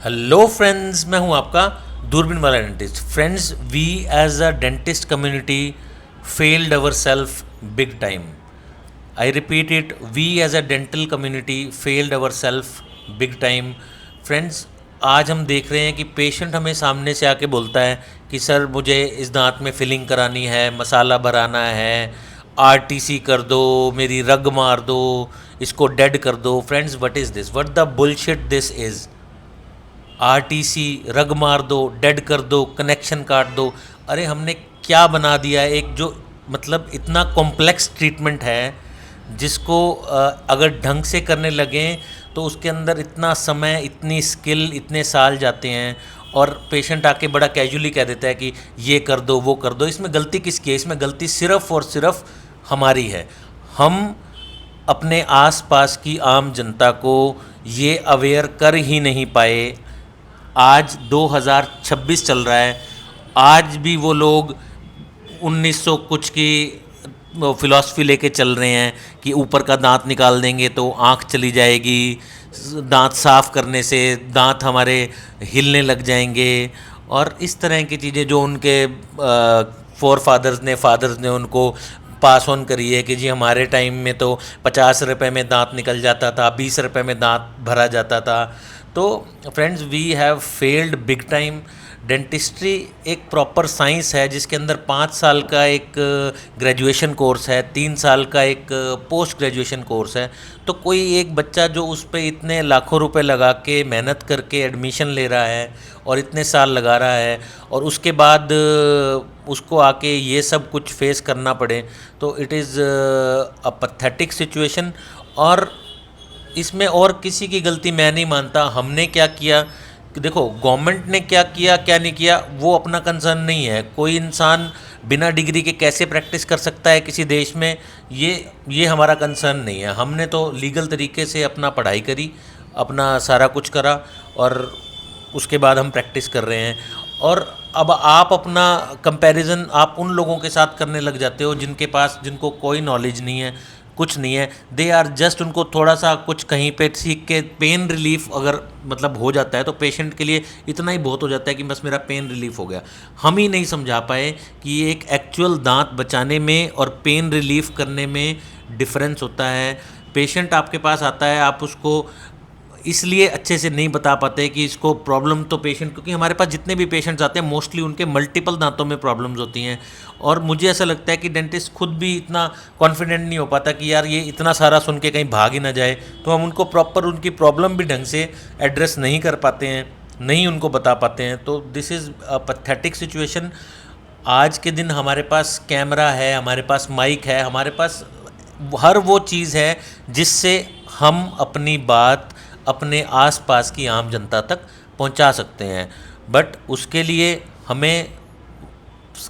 Hello friends, मैं हूं आपका दूरबीन वाला dentist. Friends, we as a dentist community failed ourselves big time. I repeat it, we as a dental community failed ourselves big time. Friends, आज हम देख रहे हैं कि पेशेंट हमें सामने से आके बोलता है कि सर मुझे इस दांत में फिलिंग करानी है, मसाला भराना है, आरटीसी कर दो, मेरी रग मार दो, इसको डेड कर दो। Friends, what is this? What the bullshit this is? RTC, रग मार दो, डेड कर दो, कनेक्शन काट दो। अरे हमने क्या बना दिया है? एक जो मतलब इतना कॉम्प्लेक्स ट्रीटमेंट है जिसको अगर ढंग से करने लगें तो उसके अंदर इतना समय, इतनी स्किल, इतने साल जाते हैं और पेशेंट आके बड़ा कैजुअली कह देता है कि ये कर दो, वो कर दो। इसमें गलती किसकी है? इसमें गलती सिर्फ़ और सिर्फ हमारी है। हम अपने आसपास की आम जनता को ये अवेयर कर ही नहीं पाए। आज 2026 चल रहा है, आज भी वो लोग 1900 कुछ की फ़िलॉसफी लेके चल रहे हैं कि ऊपर का दांत निकाल देंगे तो आँख चली जाएगी, दांत साफ़ करने से दांत हमारे हिलने लग जाएंगे और इस तरह की चीज़ें जो उनके फादर्स ने उनको पास ऑन करी है कि जी हमारे टाइम में तो 50 रुपये में दांत निकल जाता था, 20 रुपये में दांत भरा जाता था। तो friends, we have failed big time. Dentistry एक प्रॉपर साइंस है जिसके अंदर 5 साल का एक ग्रेजुएशन कोर्स है, 3 साल का एक पोस्ट ग्रेजुएशन कोर्स है। तो कोई एक बच्चा जो उस पर इतने लाखों रुपए लगा के मेहनत करके एडमिशन ले रहा है और इतने साल लगा रहा है और उसके बाद उसको आके ये सब कुछ फेस करना पड़े, तो it is a pathetic situation. और इसमें और किसी की गलती मैं नहीं मानता। हमने क्या किया कि देखो, गवर्नमेंट ने क्या किया क्या नहीं किया वो अपना कंसर्न नहीं है। कोई इंसान बिना डिग्री के कैसे प्रैक्टिस कर सकता है किसी देश में, ये हमारा कंसर्न नहीं है। हमने तो लीगल तरीके से अपना पढ़ाई करी, अपना सारा कुछ करा और उसके बाद हम प्रैक्टिस कर रहे हैं। और अब आप अपना कंपैरिजन आप उन लोगों के साथ करने लग जाते हो जिनको कोई नॉलेज नहीं है, कुछ नहीं है। दे आर जस्ट, उनको थोड़ा सा कुछ कहीं पे सीख के पेन रिलीफ अगर मतलब हो जाता है तो पेशेंट के लिए इतना ही बहुत हो जाता है कि बस मेरा पेन रिलीफ हो गया। हम ही नहीं समझा पाए कि ये एक एक्चुअल दांत बचाने में और पेन रिलीफ करने में डिफरेंस होता है। पेशेंट आपके पास आता है, आप उसको इसलिए अच्छे से नहीं बता पाते कि इसको प्रॉब्लम तो पेशेंट, क्योंकि हमारे पास जितने भी पेशेंट्स आते हैं मोस्टली उनके मल्टीपल दांतों में प्रॉब्लम्स होती हैं। और मुझे ऐसा लगता है कि डेंटिस्ट खुद भी इतना कॉन्फिडेंट नहीं हो पाता कि यार ये इतना सारा सुन के कहीं भाग ही ना जाए, तो हम उनको प्रॉपर उनकी प्रॉब्लम भी ढंग से एड्रेस नहीं कर पाते हैं, नहीं उनको बता पाते हैं। तो this is a pathetic situation. आज के दिन हमारे पास कैमरा है, हमारे पास माइक है, हमारे पास हर वो चीज़ है जिससे हम अपनी बात अपने आसपास की आम जनता तक पहुंचा सकते हैं। बट उसके लिए हमें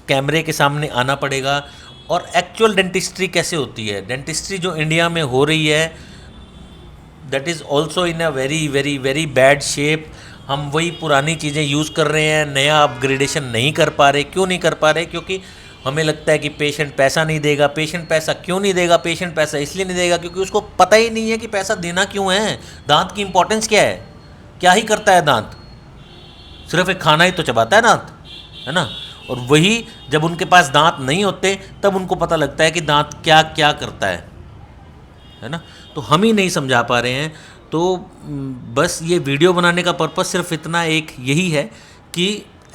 कैमरे के सामने आना पड़ेगा। और एक्चुअल डेंटिस्ट्री कैसे होती है, डेंटिस्ट्री जो इंडिया में हो रही है, that is also in a very very very bad shape. हम वही पुरानी चीज़ें यूज़ कर रहे हैं, नया अपग्रेडेशन नहीं कर पा रहे। क्यों नहीं कर पा रहे? क्योंकि हमें लगता है कि पेशेंट पैसा नहीं देगा। पेशेंट पैसा क्यों नहीं देगा? पेशेंट पैसा इसलिए नहीं देगा क्योंकि उसको पता ही नहीं है कि पैसा देना क्यों है। दांत की इंपॉर्टेंस क्या है? क्या ही करता है दांत? सिर्फ एक खाना ही तो चबाता है दांत, है ना? और वही जब उनके पास दांत नहीं होते तब उनको पता लगता है कि दांत क्या क्या करता है ना? तो हम ही नहीं समझा पा रहे हैं। तो बस ये वीडियो बनाने का पर्पस सिर्फ इतना एक यही है कि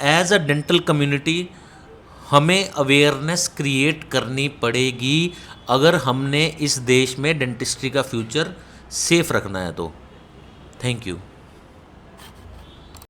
एज अ डेंटल कम्युनिटी हमें अवेयरनेस क्रिएट करनी पड़ेगी अगर हमने इस देश में डेंटिस्ट्री का फ्यूचर सेफ रखना है तो। Thank you.